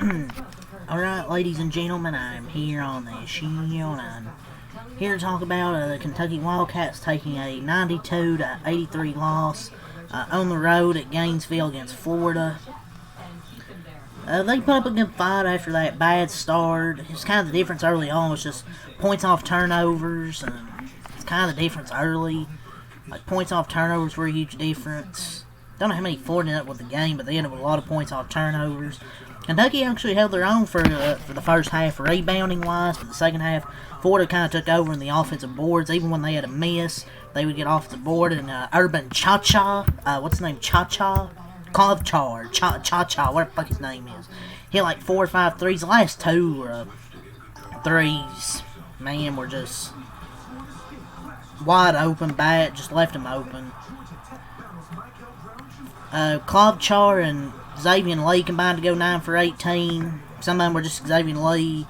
Alright, ladies and gentlemen, I'm here on the show, and I'm here to talk about the Kentucky Wildcats taking a 92-83 loss on the road at Gainesville against Florida. They put up a good fight after that bad start. It's kind of the difference early on was just points off turnovers, and it's kind of the difference early. Like, points off turnovers were a huge difference. Don't know how many Florida ended up with the game, but they ended up with a lot of points off turnovers. Kentucky actually held their own for the first half rebounding-wise, but the second half, Florida kind of took over in the offensive boards. Even when they had a miss, they would get off the board, and Urban Cha-Cha, what's his name, Cha-Cha? Kovchar, Cha-Cha, what the fuck his name is. Hit like 4 or 5 threes. The last 2 threes, man, were just wide open. Bat just left him open. Kovchar and Xavier Lee combined to go 9 for 18. Some of them were just Xavier Lee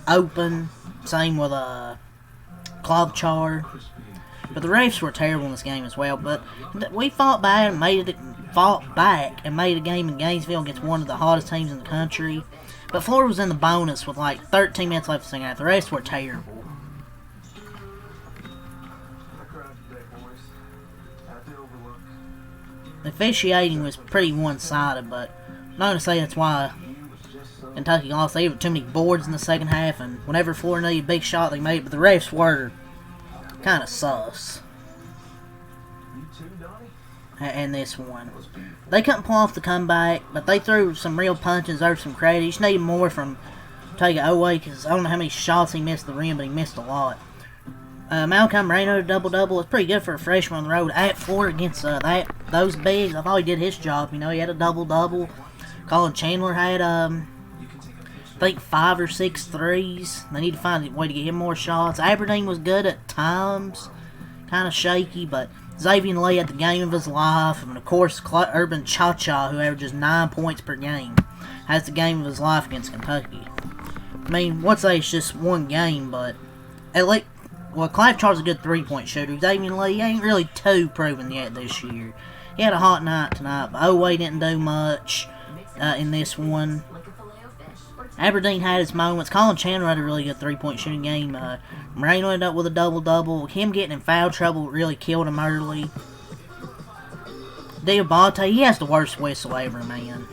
open. Same with Kovchar. But the refs were terrible in this game as well. But we fought back and made a game in Gainesville against one of the hottest teams in the country. But Florida was in the bonus with like 13 minutes left in the second half. The refs were terrible. The officiating was pretty one-sided, but I'm not going to say that's why Kentucky lost. They had too many boards in the second half, and whenever Florida needed a big shot, they made it. But the refs were kind of sus. And this one. They couldn't pull off the comeback, but they threw some real punches, deserved some credit. You just needed more from Taga Owe, because I don't know how many shots he missed the rim, but he missed a lot. Malcolm Moreno double-double. It's pretty good for a freshman on the road at Florida against those bigs. I thought he did his job. You know, he had a double-double. Colin Chandler had, I think, 5 or 6 threes. They need to find a way to get him more shots. Aberdeen was good at times. Kind of shaky, but Xavier Lee had the game of his life. And, of course, Urban Cha-Cha, who averages 9 points per game, has the game of his life against Kentucky. I mean, what's that? It's just one game, but at least... Well, Kovchar's a good 3-point shooter. Xavier Lee ain't really too proven yet this year. He had a hot night tonight, but Owe didn't do much in this one. Aberdeen had its moments. Colin Chandler had a really good 3-point shooting game. Moreno ended up with a double-double. Him getting in foul trouble really killed him early. Diabate, he has the worst whistle ever, man.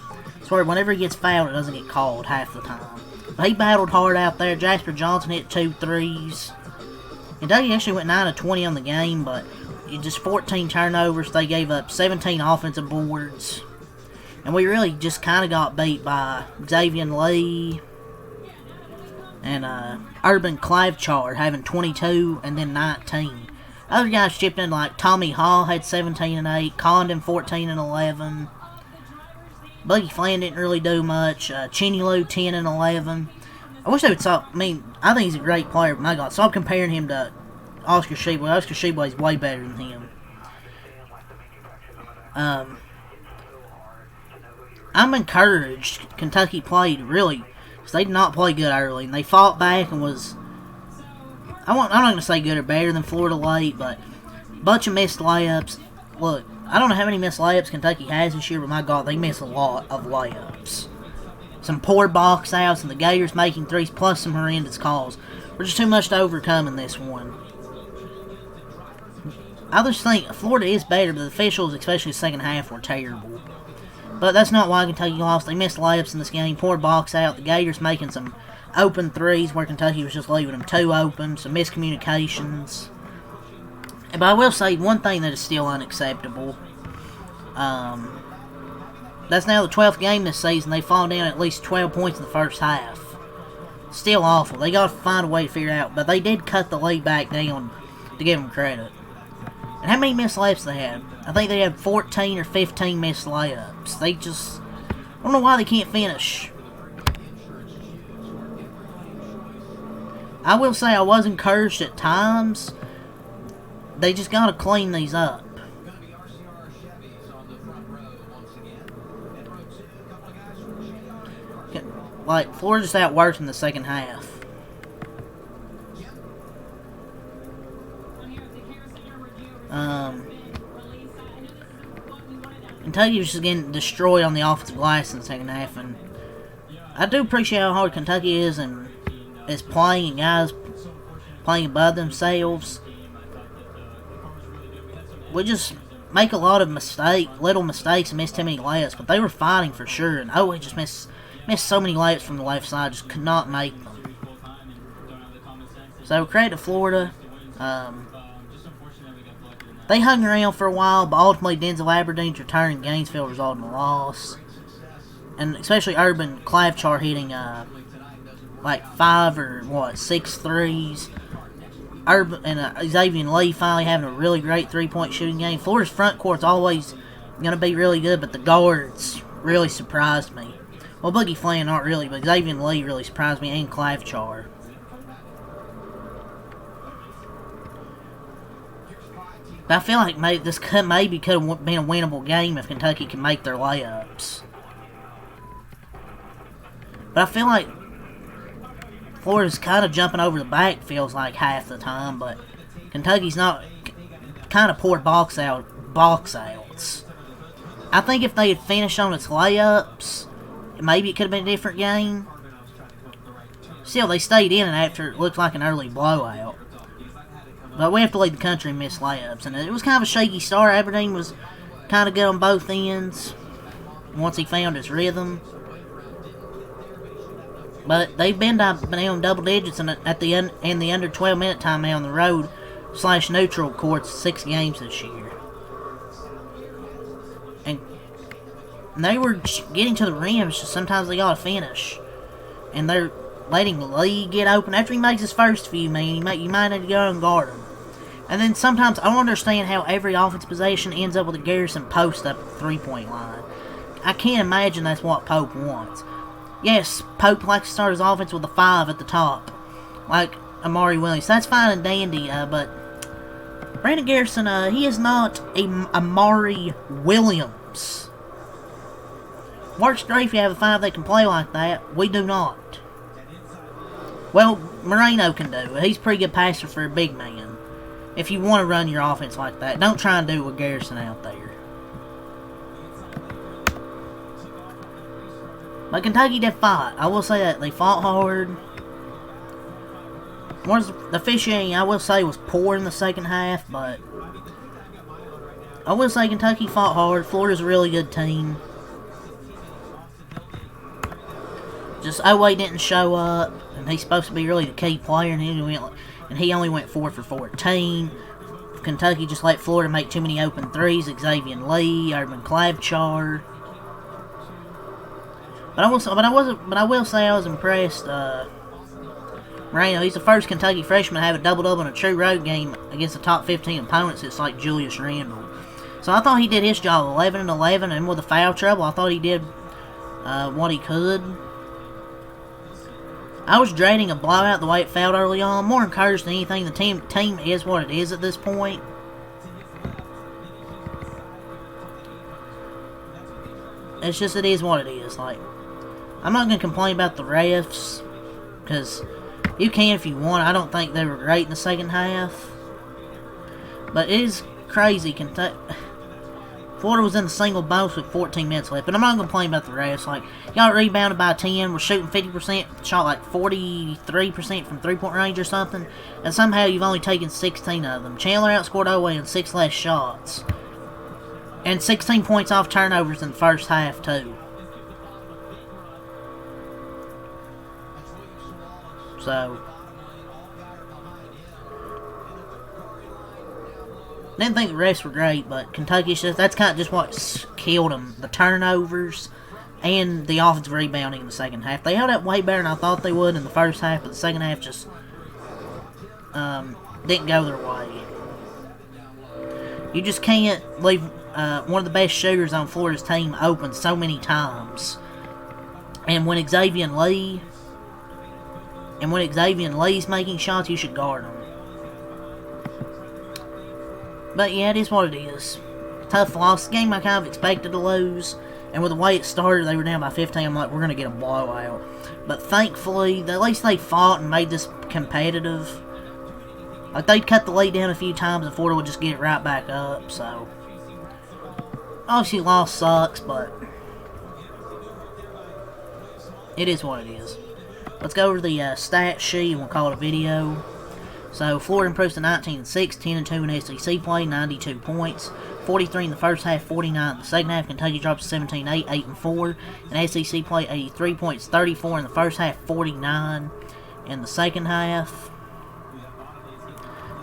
I swear, whenever he gets fouled, it doesn't get called half the time. But he battled hard out there. Jasper Johnson hit 2 threes. Kentucky actually went 9 of 20 on the game, but just 14 turnovers. They gave up 17 offensive boards. And we really just kind of got beat by Xavier Lee and Urban Kovchar having 22 and then 19. Other guys chipped in, like Tommy Hall had 17 and 8, Condon 14 and 11. Buggy Flynn didn't really do much. Chinulu 10 and 11. I wish they would stop. I mean, I think he's a great player, but my God, stop comparing him to Oscar Sheboy. Oscar Sheboy is way better than him. I'm encouraged Kentucky played, really, because they did not play good early, and they fought back and was, I'm not going to say good or better than Florida late, but a bunch of missed layups. Look, I don't know how many missed layups Kentucky has this year, but my God, they miss a lot of layups. Some poor box outs, and the Gators making threes, plus some horrendous calls. We're just too much to overcome in this one. I just think Florida is better, but the officials, especially the second half, were terrible. But that's not why Kentucky lost. They missed layups in this game. Poor box out. The Gators making some open threes where Kentucky was just leaving them too open. Some miscommunications. But I will say one thing that is still unacceptable. That's now the 12th game this season. They fall down at least 12 points in the first half. Still awful. They got to find a way to figure it out. But they did cut the lead back down to give them credit. And how many missed layups they had? I think they had 14 or 15 missed layups. They just... I don't know why they can't finish. I will say I was encouraged at times. They just got to clean these up. Like, Florida just outworked in the second half. Kentucky was just getting destroyed on the offensive glass in the second half, and I do appreciate how hard Kentucky is and is playing, and guys playing above themselves. We just make a lot of little mistakes and miss too many layups, but they were fighting for sure, and we just missed so many layups from the left side, just could not make them. So credit to Florida. They hung around for a while, but ultimately Denzel Aberdeen's return in Gainesville resulted in a loss. And especially Urban Klavchar hitting like 5 or 6 threes. Urban and Xavier Lee finally having a really great 3-point shooting game. Florida's front court's always going to be really good, but the guards really surprised me. Well, Boogie Flan not really, but Xavier Lee really surprised me, and Klavchar. But I feel like this maybe could have been a winnable game if Kentucky can make their layups. But I feel like Florida's kind of jumping over the back, feels like, half the time, but Kentucky's not kind of poor box outs. I think if they had finished on its layups, maybe it could have been a different game. Still, they stayed in it after it looked like an early blowout. But we have to lead the country and miss layups. And it was kind of a shaky start. Aberdeen was kind of good on both ends once he found his rhythm. But they've been down double digits in the under 12 minute time now on the road / neutral courts 6 games this year. And they were getting to the rim, it's just sometimes they gotta finish. And they're letting Lee get open. After he makes his first few, you might need to go and guard him. And then sometimes I don't understand how every offense possession ends up with a Garrison post up at the 3-point line. I can't imagine that's what Pope wants. Yes, Pope likes to start his offense with a 5 at the top, like Amari Williams. That's fine and dandy, but Brandon Garrison, he is not a Amari Williams. Works great if you have a 5 that can play like that. We do not. Well, Moreno can do it. He's a pretty good passer for a big man. If you want to run your offense like that, don't try and do it with Garrison out there. But Kentucky did fight. I will say that. They fought hard. The officiating, I will say, was poor in the second half, but I will say Kentucky fought hard. Florida's a really good team. Just Oway didn't show up, and he's supposed to be really the key player, and he only went 4 for 14. Kentucky just let Florida make too many open threes. Xavier Lee, Urban Klavchar. But I will say I was impressed. Moreno, he's the first Kentucky freshman to have a double-double in a true road game against the top 15 opponents. It's like Julius Randle. So I thought he did his job, 11 and 11, and with the foul trouble, I thought he did what he could. I was dreading a blowout the way it felt early on. More encouraged than anything. The team is what it is at this point. It's just, it is what it is. Like, I'm not going to complain about the refs, because you can if you want. I don't think they were great in the second half. But it is crazy. Florida was in the single bonus with 14 minutes left. But I'm not going to complain about the refs. Like, y'all rebounded by 10. We're shooting 50%. Shot like 43% from 3-point range or something. And somehow you've only taken 16 of them. Chandler outscored Oway in 6 less shots. And 16 points off turnovers in the first half, too. So, didn't think the refs were great, but Kentucky's that's kind of just what killed them. The turnovers and the offensive rebounding in the second half. They held up way better than I thought they would in the first half, but the second half just didn't go their way. You just can't leave one of the best shooters on Florida's team open so many times. And when Xavier Lee's making shots, you should guard him. But yeah, it is what it is. Tough loss. The game I kind of expected to lose. And with the way it started, they were down by 15. I'm like, we're going to get a blowout. But thankfully, at least they fought and made this competitive. Like, they'd cut the lead down a few times and Florida would just get it right back up. So, obviously, loss sucks, but it is what it is. Let's go over the stat sheet and we'll call it a video. So, Florida improves to 19-6, 10-2 in SEC play, 92 points. 43 in the first half, 49 in the second half. Kentucky drops to 17-8, 8-4. In SEC play, 83 points, 34 in the first half, 49 in the second half.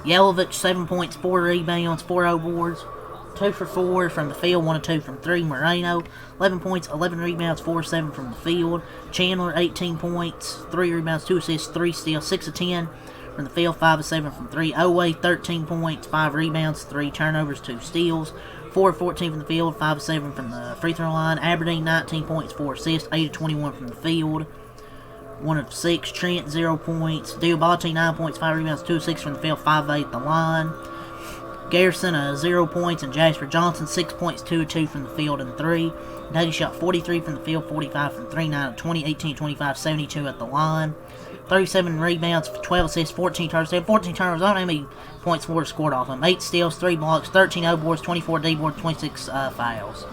Yelovich, 7 points, 4 rebounds, 4 O-boards. 2 for 4 from the field, 1 of 2 from 3. Moreno, 11 points, 11 rebounds, 4 of 7 from the field. Chandler, 18 points, 3 rebounds, 2 assists, 3 steals, 6 of 10 from the field, 5 of 7 from 3. Oway, 13 points, 5 rebounds, 3 turnovers, 2 steals. 4 of 14 from the field, 5 of 7 from the free throw line. Aberdeen, 19 points, 4 assists, 8 of 21 from the field. 1 of 6. Trent, 0 points. Diabate, 9 points, 5 rebounds, 2 of 6 from the field, 5 of 8 at the line. Garrison, 0 points, and Jasper Johnson, 6 points, 2 of 2 from the field and 3. Kentucky shot 43 from the field, 45 from 3, 9 of 20, 18 25, 72 at the line. 37 rebounds, 12 assists, 14 turnovers. 14 turnovers, I don't know how many points Florida scored off them. 8 steals, 3 blocks, 13 O-boards, 24 D-boards, 26 fouls.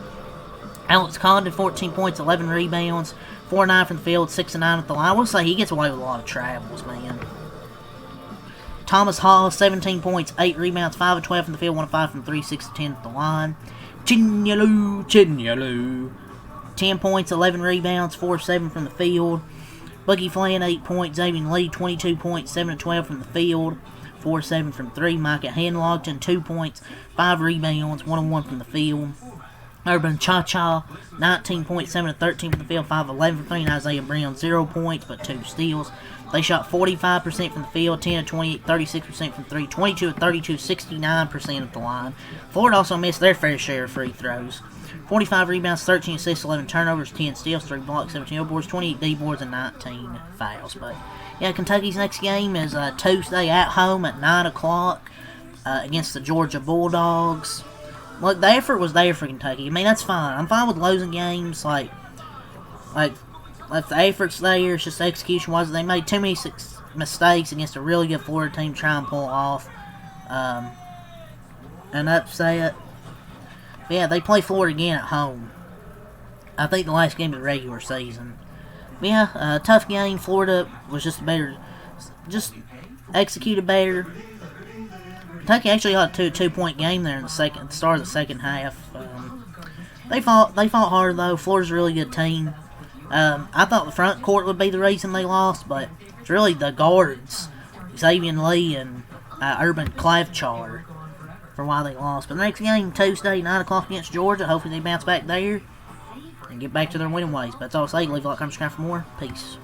Alex Condon, 14 points, 11 rebounds, 4 of 9 from the field, 6 of 9 at the line. I will say he gets away with a lot of travels, man. Thomas Hall, 17 points, 8 rebounds, 5 of 12 from the field, 1 of 5 from 3, 6 of 10 at the line. Chinyalu, 10 points, 11 rebounds, 4 of 7 from the field. Boogie Flynn, 8 points. Xavier Lee, 22 points, 7 of 12 from the field, 4 of 7 from 3. Micah Henlogton, 2 points, 5 rebounds, 1 of 1 from the field. Urban Cha-Cha, 19 points, 7 of 13 from the field, 5 of 11 from 3. And Isaiah Brown, 0 points, but 2 steals. They shot 45% from the field, 10 of 28, 36% from 3, 22 of 32, 69% at the line. Florida also missed their fair share of free throws. 45 rebounds, 13 assists, 11 turnovers, 10 steals, 3 blocks, 17 O-boards, 28 D-boards, and 19 fouls. But, yeah, Kentucky's next game is Tuesday at home at 9 o'clock against the Georgia Bulldogs. Look, the effort was there for Kentucky. I mean, that's fine. I'm fine with losing games. Like if the effort's there, it's just execution-wise. They made too many mistakes against a really good Florida team to try and pull off an upset. But yeah, they play Florida again at home. I think the last game of the regular season. But yeah, tough game. Florida was just executed better. Kentucky actually got a 2-point game there in the start of the second half. They fought hard though. Florida's a really good team. I thought the front court would be the reason they lost, but it's really the guards, Xavier Lee and Urban Klavchar, for why they lost. But the next game, Tuesday, 9 o'clock against Georgia. Hopefully they bounce back there and get back to their winning ways. But that's all I'll say. Leave a like, comment, subscribe for more. Peace.